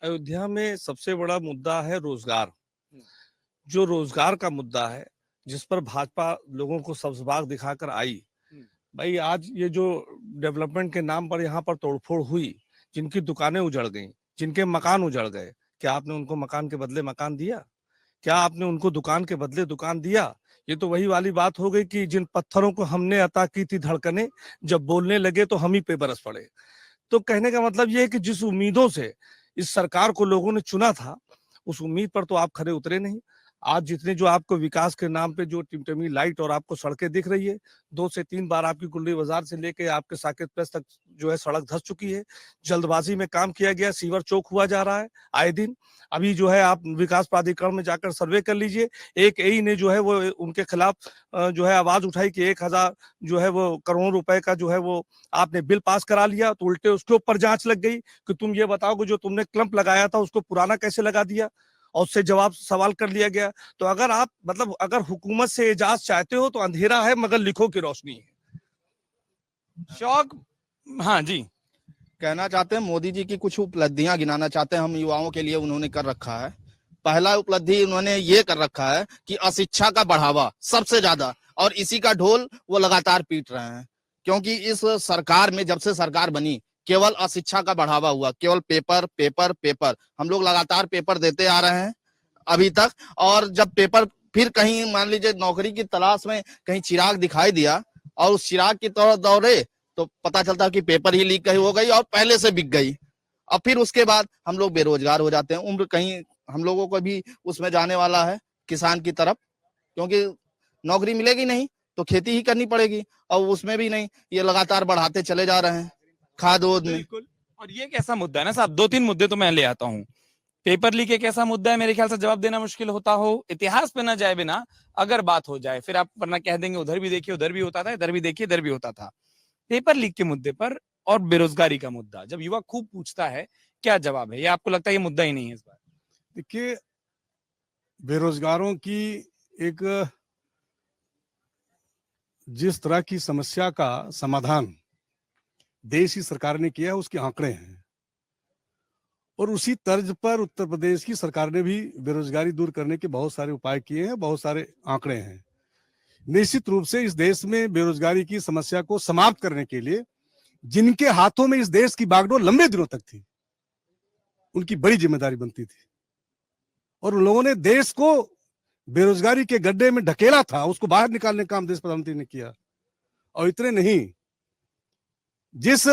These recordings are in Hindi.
अयोध्या में सबसे बड़ा मुद्दा है रोजगार। हम्म। जो रोजगार का मुद्दा है, जिस पर भाजपा लोगों को सब्ज़बाग दिखाकर आई। हम्म। भाई आज ये जो डेवलपमेंट के नाम पर यहाँ पर तोड़फोड़ हुई, जिनकी दुकानें उजड़ गई, जिनके मकान उजड़ गए, क्या आपने उनको मकान के बदले मकान दिया? क्या आपने उनको दुकान के बदले दुकान दिया? ये तो वही वाली बात हो गई कि जिन पत्थरों को हमने अता की थी धड़कने, जब बोलने लगे तो हम ही पे बरस पड़े। तो कहने का मतलब ये है कि जिस उम्मीदों से इस सरकार को लोगों ने चुना था, उस उम्मीद पर तो आप खरे उतरे नहीं। आज जितने जो आपको विकास के नाम पे जो टिमटिमी लाइट और आपको सड़कें दिख रही है, 2 से 3 बार आपकी कुल्ली बाजार से लेके आपके साकेत प्रेस तक जो है सड़क धंस चुकी है। जल्दबाजी में काम किया गया, सीवर चौक हुआ जा रहा है आए दिन। अभी जो है आप विकास प्राधिकरण में जाकर सर्वे कर लीजिए। एक एई ने जो है वो उनके खिलाफ जो है आवाज उठाई कि 1000 जो है वो करोड़ रुपए का जो है वो आपने बिल पास करा लिया, तो उल्टे उसके ऊपर जांच लग गई कि तुम ये बताओ कि जो तुमने क्लंप लगाया था उसको पुराना कैसे लगा दिया, और उससे जवाब सवाल कर लिया गया। तो अगर आप मतलब अगर हुकूमत से एजाज चाहते हो तो अंधेरा है मगर लिखो की रोशनी है। शौक। हाँ जी, कहना चाहते हैं मोदी जी की कुछ उपलब्धियां गिनाना चाहते हैं हम युवाओं के लिए। उन्होंने कर रखा है, पहला उपलब्धि उन्होंने ये कर रखा है कि अशिक्षा का बढ़ावा सबसे ज्यादा, और इसी का ढोल वो लगातार पीट रहे हैं। क्योंकि इस सरकार में जब से सरकार बनी केवल अशिक्षा का बढ़ावा हुआ, केवल पेपर पेपर पेपर। हम लोग लगातार पेपर देते आ रहे हैं अभी तक, और जब पेपर फिर कहीं मान लीजिए नौकरी की तलाश में कहीं चिराग दिखाई दिया और उस चिराग की तरफ दौड़े तो पता चलता कि पेपर ही लीक हो गई और पहले से बिक गई। और फिर उसके बाद हम लोग बेरोजगार हो जाते हैं। उम्र कहीं हम लोगों को भी उसमें जाने वाला है किसान की तरफ, क्योंकि नौकरी मिलेगी नहीं तो खेती ही करनी पड़ेगी, और उसमें भी नहीं, ये लगातार बढ़ाते चले जा रहे हैं खाद में। बिल्कुल। और ये कैसा मुद्दा है ना साहब, 2-3 मुद्दे तो मैं ले आता हूँ। पेपर लीक एक ऐसा मुद्दा है मेरे ख्याल से जवाब देना मुश्किल होता हो, इतिहास पे ना जाए बिना अगर बात हो जाए फिर आप वरना कह देंगे उधर भी देखिए उधर भी होता था, इधर भी देखिए इधर भी होता था। पेपर लीक के मुद्दे पर और बेरोजगारी का मुद्दा जब युवा खूब पूछता है, क्या जवाब है? या आपको लगता है ये मुद्दा ही नहीं है इस बार? देखिए, बेरोजगारों की एक जिस तरह की समस्या का समाधान देश की सरकार ने किया है उसके आंकड़े हैं, और उसी तर्ज पर उत्तर प्रदेश की सरकार ने भी बेरोजगारी दूर करने के बहुत सारे उपाय किए हैं, बहुत सारे आंकड़े हैं। निश्चित रूप से इस देश में बेरोजगारी की समस्या को समाप्त करने के लिए जिनके हाथों में इस देश की बागडोर लंबे दिनों तक थी, उनकी बड़ी जिम्मेदारी बनती थी, और उन लोगों ने देश को बेरोजगारी के गड्ढे में ढकेला था, उसको बाहर निकालने का काम देश प्रधानमंत्री ने किया। और इतने नहीं, जिस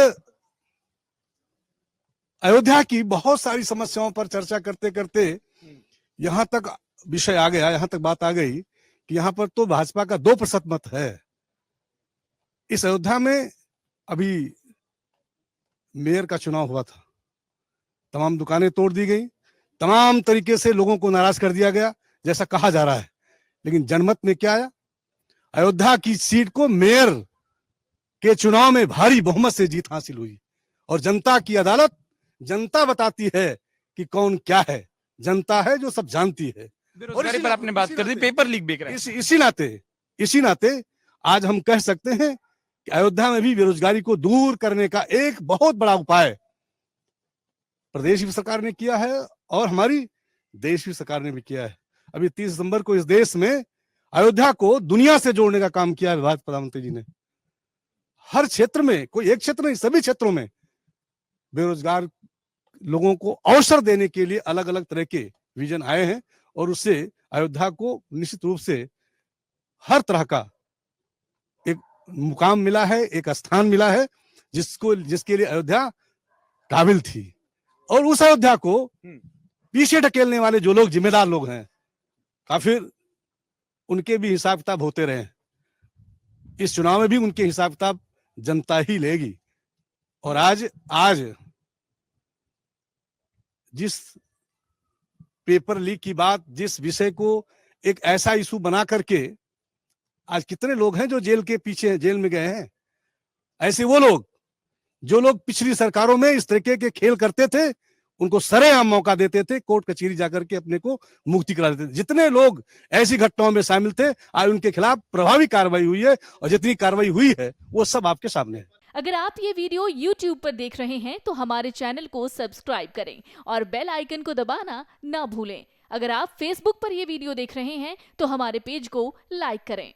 अयोध्या की बहुत सारी समस्याओं पर चर्चा करते करते यहां तक विषय आ गया, यहां तक बात आ गई कि यहां पर तो भाजपा का 2% मत है। इस अयोध्या में अभी मेयर का चुनाव हुआ था, तमाम दुकानें तोड़ दी गई, तमाम तरीके से लोगों को नाराज कर दिया गया जैसा कहा जा रहा है। लेकिन जनमत में क्या आया? अयोध्या की सीट को मेयर के चुनाव में भारी बहुमत से जीत हासिल हुई, और जनता की अदालत जनता बताती है कि कौन क्या है। जनता है जो सब जानती है। बेरोजगारी पर आपने बात कर दी, पेपर लीक बिक रहा है। इसी नाते आज हम कह सकते हैं कि अयोध्या में भी बेरोजगारी को दूर करने का एक बहुत बड़ा उपाय प्रदेश की सरकार ने किया है और हमारी देश की सरकार ने भी किया है। अभी 30 दिसंबर को इस देश में अयोध्या को दुनिया से जोड़ने का काम किया है भारत प्रधानमंत्री जी ने। हर क्षेत्र में, कोई एक क्षेत्र नहीं, सभी क्षेत्रों में बेरोजगार लोगों को अवसर देने के लिए अलग अलग तरह के विजन आए हैं, और उससे अयोध्या को निश्चित रूप से हर तरह का एक मुकाम मिला है, एक स्थान मिला है जिसके लिए अयोध्या काबिल थी। और उस अयोध्या को पीछे ढकेलने वाले जो लोग जिम्मेदार लोग हैं, काफी उनके भी हिसाब किताब होते रहे। इस चुनाव में भी उनके हिसाब किताब जनता ही लेगी। और आज जिस पेपर लीक की बात, जिस विषय को एक ऐसा इशू बना करके आज कितने लोग हैं जो जेल के पीछे जेल में गए हैं। ऐसे वो लोग जो लोग पिछली सरकारों में इस तरीके के खेल करते थे, उनको सरेआम मौका देते थे, कोर्ट कचहरी जाकर के अपने को मुक्ति करा देते थे। जितने लोग ऐसी घटनाओं में शामिल थे आज उनके खिलाफ प्रभावी कार्रवाई हुई है, और जितनी कार्रवाई हुई है वो सब आपके सामने है। अगर आप ये वीडियो YouTube पर देख रहे हैं तो हमारे चैनल को सब्सक्राइब करें और बेल आइकन को दबाना ना भूलें। अगर आप Facebook पर ये वीडियो देख रहे हैं तो हमारे पेज को लाइक करें।